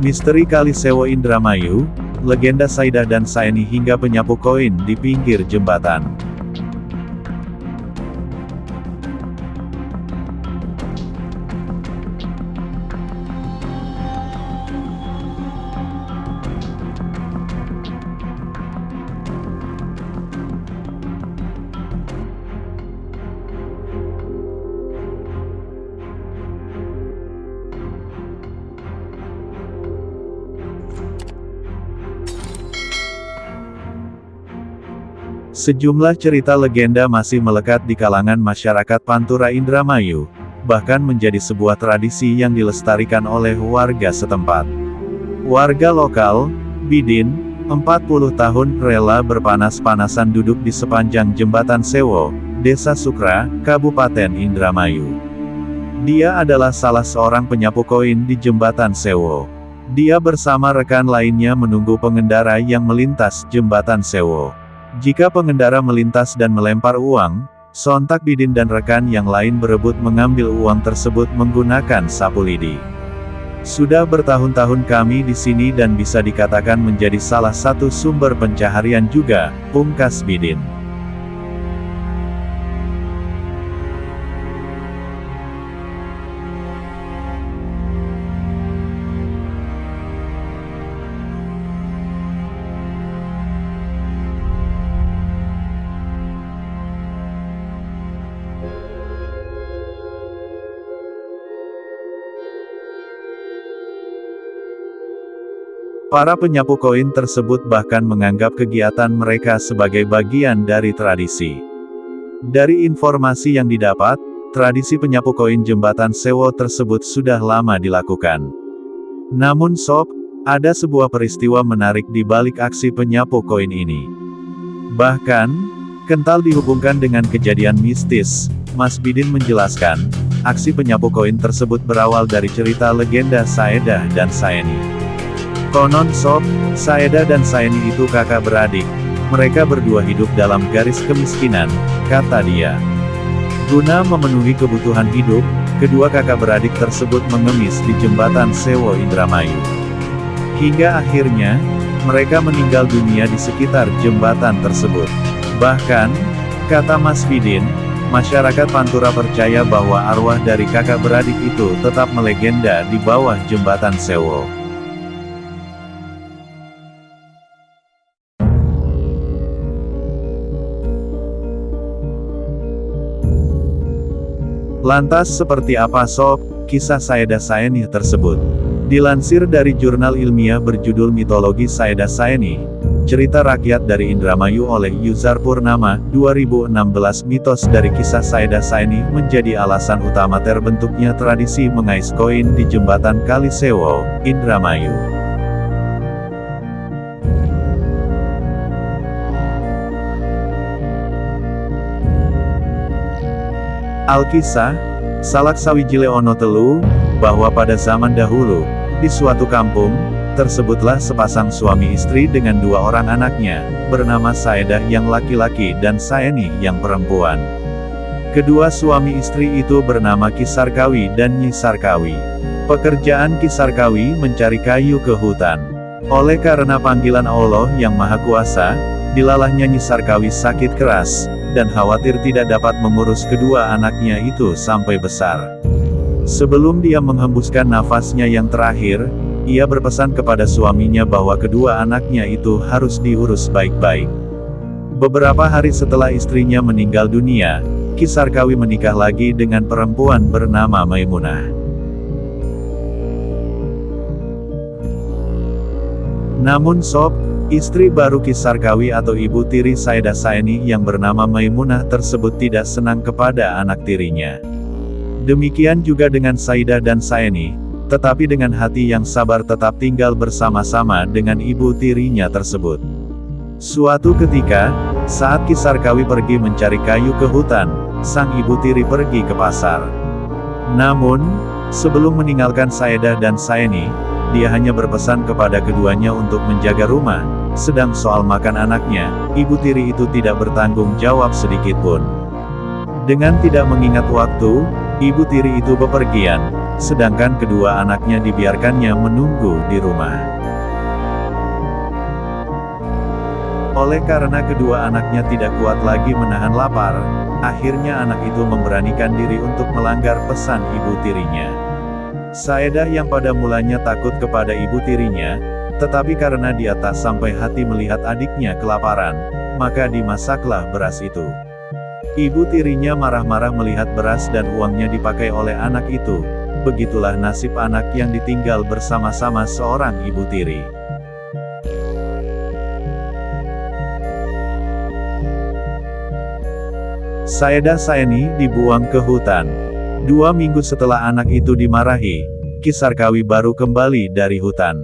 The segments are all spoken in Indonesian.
Misteri Kali Sewo Indramayu, legenda Saidah dan Saeni hingga penyapu koin di pinggir jembatan. Sejumlah cerita legenda masih melekat di kalangan masyarakat Pantura Indramayu, bahkan menjadi sebuah tradisi yang dilestarikan oleh warga setempat. Warga lokal, Bidin, 40 tahun, rela berpanas-panasan duduk di sepanjang Jembatan Sewo, Desa Sukra, Kabupaten Indramayu. Dia adalah salah seorang penyapu koin di Jembatan Sewo. Dia bersama rekan lainnya menunggu pengendara yang melintas Jembatan Sewo. Jika pengendara melintas dan melempar uang, sontak Bidin dan rekan yang lain berebut mengambil uang tersebut menggunakan sapu lidi. Sudah bertahun-tahun kami di sini dan bisa dikatakan menjadi salah satu sumber pencaharian juga, pungkas Bidin. Para penyapu koin tersebut bahkan menganggap kegiatan mereka sebagai bagian dari tradisi. Dari informasi yang didapat, tradisi penyapu koin Jembatan Sewo tersebut sudah lama dilakukan. Namun sob, ada sebuah peristiwa menarik di balik aksi penyapu koin ini. Bahkan, kental dihubungkan dengan kejadian mistis. Mas Bidin menjelaskan, aksi penyapu koin tersebut berawal dari cerita legenda Saedah dan Saeni. Konon sob, Saedah dan Saeni itu kakak beradik. Mereka berdua hidup dalam garis kemiskinan, kata dia. Guna memenuhi kebutuhan hidup, kedua kakak beradik tersebut mengemis di Jembatan Sewo Indramayu. Hingga akhirnya, mereka meninggal dunia di sekitar jembatan tersebut. Bahkan, kata Mas Bidin, masyarakat Pantura percaya bahwa arwah dari kakak beradik itu tetap melegenda di bawah Jembatan Sewo. Lantas seperti apa sob, kisah Saedah Saeni tersebut? Dilansir dari jurnal ilmiah berjudul Mitologi Saedah Saeni, Cerita Rakyat dari Indramayu oleh Yuzar Purnama, 2016. Mitos dari kisah Saedah Saeni menjadi alasan utama terbentuknya tradisi mengais koin di Jembatan Kali Sewo, Indramayu. Alkisah, Salak Sawijile Ono Telu, bahwa pada zaman dahulu, di suatu kampung, tersebutlah sepasang suami istri dengan dua orang anaknya, bernama Saedah yang laki-laki dan Saeni yang perempuan. Kedua suami istri itu bernama Ki Sarkawi dan Nyi Sarkawi. Pekerjaan Ki Sarkawi mencari kayu ke hutan. Oleh karena panggilan Allah yang Maha Kuasa, dilalahnya Nyi Sarkawi sakit keras, dan khawatir tidak dapat mengurus kedua anaknya itu sampai besar. Sebelum dia menghembuskan nafasnya yang terakhir, ia berpesan kepada suaminya bahwa kedua anaknya itu harus diurus baik-baik. Beberapa hari setelah istrinya meninggal dunia, Ki Sarkawi menikah lagi dengan perempuan bernama Maimunah. Namun sob, istri baru Ki Sarkawi atau ibu tiri Saedah Saeni yang bernama Maimunah tersebut tidak senang kepada anak tirinya. Demikian juga dengan Saedah dan Saeni, tetapi dengan hati yang sabar tetap tinggal bersama-sama dengan ibu tirinya tersebut. Suatu ketika, saat Ki Sarkawi pergi mencari kayu ke hutan, sang ibu tiri pergi ke pasar. Namun, sebelum meninggalkan Saedah dan Saeni, dia hanya berpesan kepada keduanya untuk menjaga rumah, sedang soal makan anaknya, ibu tiri itu tidak bertanggung jawab sedikitpun. Dengan tidak mengingat waktu, ibu tiri itu bepergian. sedangkan kedua anaknya dibiarkannya menunggu di rumah. Oleh karena kedua anaknya tidak kuat lagi menahan lapar, akhirnya anak itu memberanikan diri untuk melanggar pesan ibu tirinya. Saedah yang pada mulanya takut kepada ibu tirinya, tetapi karena dia tak sampai hati melihat adiknya kelaparan, maka dimasaklah beras itu. Ibu tirinya marah-marah melihat beras dan uangnya dipakai oleh anak itu. Begitulah nasib anak yang ditinggal bersama-sama seorang ibu tiri. Saedah Saeni dibuang ke hutan. 2 minggu setelah anak itu dimarahi, Kisarkawi baru kembali dari hutan.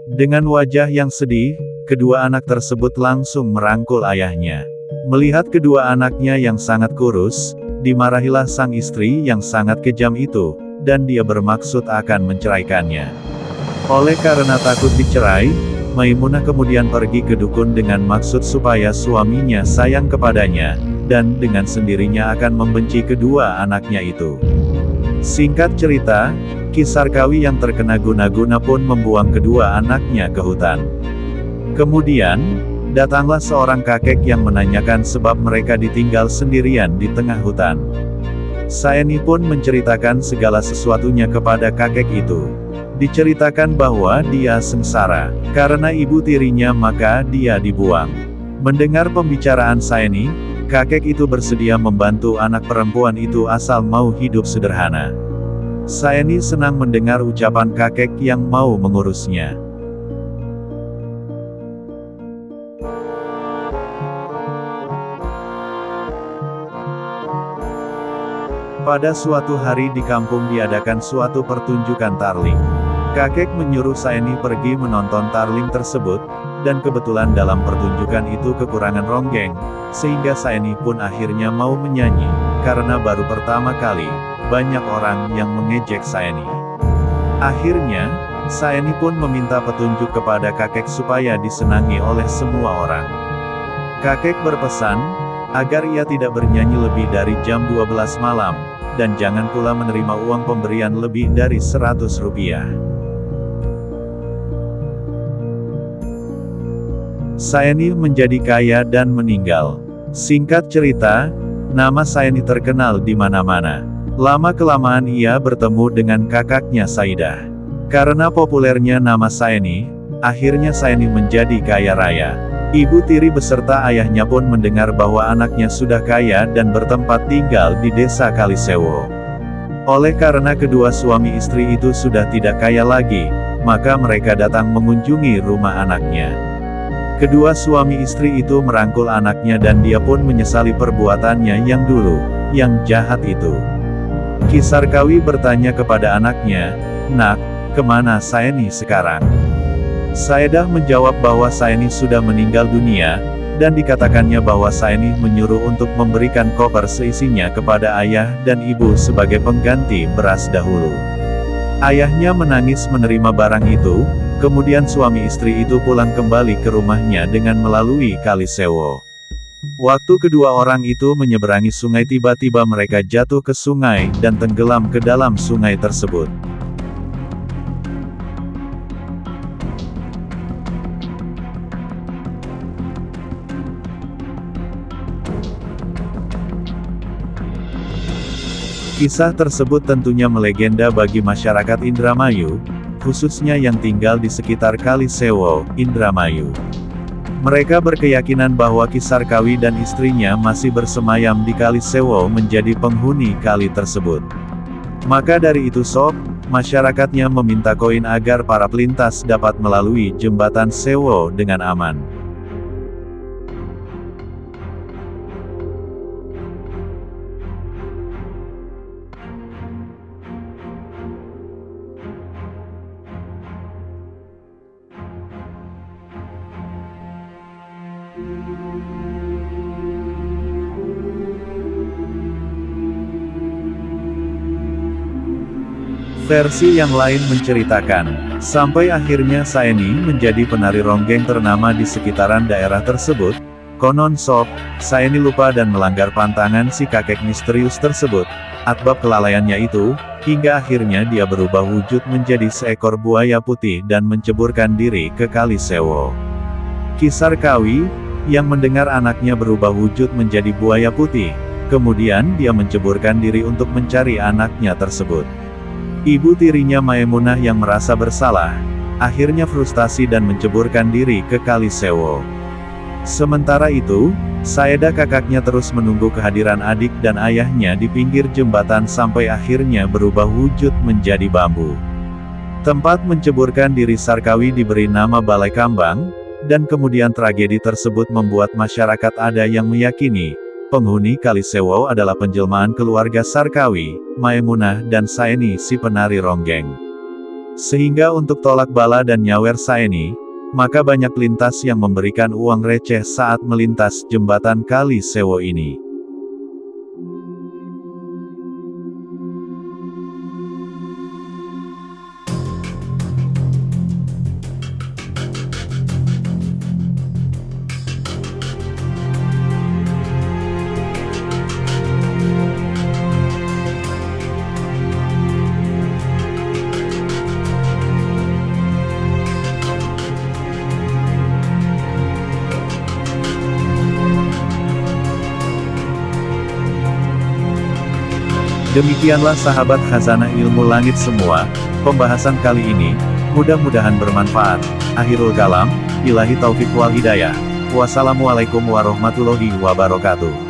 Dengan wajah yang sedih, kedua anak tersebut langsung merangkul ayahnya. Melihat kedua anaknya yang sangat kurus, dimarahilah sang istri yang sangat kejam itu, dan dia bermaksud akan menceraikannya. Oleh karena takut dicerai, Maimunah kemudian pergi ke dukun dengan maksud supaya suaminya sayang kepadanya, dan dengan sendirinya akan membenci kedua anaknya itu. Singkat cerita, Kisarkawi yang terkena guna-guna pun membuang kedua anaknya ke hutan. Kemudian, datanglah seorang kakek yang menanyakan sebab mereka ditinggal sendirian di tengah hutan. Saeni pun menceritakan segala sesuatunya kepada kakek itu. Diceritakan bahwa dia sengsara karena ibu tirinya, maka dia dibuang. Mendengar pembicaraan Saeni, kakek itu bersedia membantu anak perempuan itu asal mau hidup sederhana. Saeni senang mendengar ucapan kakek yang mau mengurusnya. Pada suatu hari di kampung diadakan suatu pertunjukan tarling. Kakek menyuruh Saeni pergi menonton tarling tersebut, dan kebetulan dalam pertunjukan itu kekurangan ronggeng, sehingga Saeni pun akhirnya mau menyanyi, karena baru pertama kali, banyak orang yang mengejek Saeni. Akhirnya, Saeni pun meminta petunjuk kepada kakek supaya disenangi oleh semua orang. Kakek berpesan, agar ia tidak bernyanyi lebih dari jam 12 malam, dan jangan pula menerima uang pemberian lebih dari 100 rupiah. Saeni menjadi kaya dan meninggal. Singkat cerita, nama Saeni terkenal di mana-mana. Lama-kelamaan ia bertemu dengan kakaknya Saidah. Karena populernya nama Saeni, akhirnya Saeni menjadi kaya raya. Ibu tiri beserta ayahnya pun mendengar bahwa anaknya sudah kaya dan bertempat tinggal di desa Kalisewo. Oleh karena kedua suami istri itu sudah tidak kaya lagi, maka mereka datang mengunjungi rumah anaknya. Kedua suami istri itu merangkul anaknya dan dia pun menyesali perbuatannya yang dulu, yang jahat itu. Kisarkawi bertanya kepada anaknya, "Nak, kemana Saeni sekarang?" Saedah menjawab bahwa Saeni sudah meninggal dunia, dan dikatakannya bahwa Saeni menyuruh untuk memberikan koper seisinya kepada ayah dan ibu sebagai pengganti beras dahulu. Ayahnya menangis menerima barang itu, kemudian suami istri itu pulang kembali ke rumahnya dengan melalui Kalisewo. Waktu kedua orang itu menyeberangi sungai, tiba-tiba mereka jatuh ke sungai dan tenggelam ke dalam sungai tersebut. Kisah tersebut tentunya melegenda bagi masyarakat Indramayu, khususnya yang tinggal di sekitar Kalisewo, Indramayu. Mereka berkeyakinan bahwa Kisarkawi dan istrinya masih bersemayam di Kalisewo menjadi penghuni kali tersebut. Maka dari itu masyarakatnya meminta koin agar para pelintas dapat melalui jembatan Sewo dengan aman. Versi yang lain menceritakan, sampai akhirnya Saeni menjadi penari ronggeng ternama di sekitaran daerah tersebut, Konon Sob, Saeni lupa dan melanggar pantangan si kakek misterius tersebut. Asbab kelalaiannya itu, hingga akhirnya dia berubah wujud menjadi seekor buaya putih dan menceburkan diri ke Kali Sewo. Ki Sarkawi, yang mendengar anaknya berubah wujud menjadi buaya putih, kemudian dia menceburkan diri untuk mencari anaknya tersebut. Ibu tirinya Maemunah yang merasa bersalah, akhirnya frustasi dan menceburkan diri ke Kali Sewo. Sementara itu, Saeda kakaknya terus menunggu kehadiran adik dan ayahnya di pinggir jembatan sampai akhirnya berubah wujud menjadi bambu. Tempat menceburkan diri Sarkawi diberi nama Balai Kambang, dan kemudian tragedi tersebut membuat masyarakat ada yang meyakini, penghuni Kali Sewo adalah penjelmaan keluarga Sarkawi, Maemunah dan Saeni si penari ronggeng. Sehingga untuk tolak bala dan nyawer Saeni, maka banyak lintas yang memberikan uang receh saat melintas jembatan Kali Sewo ini. Demikianlah sahabat Khazanah Ilmu Langit semua, pembahasan kali ini, mudah-mudahan bermanfaat. Akhirul kalam, billahi taufik wal hidayah. Wassalamualaikum warahmatullahi wabarakatuh.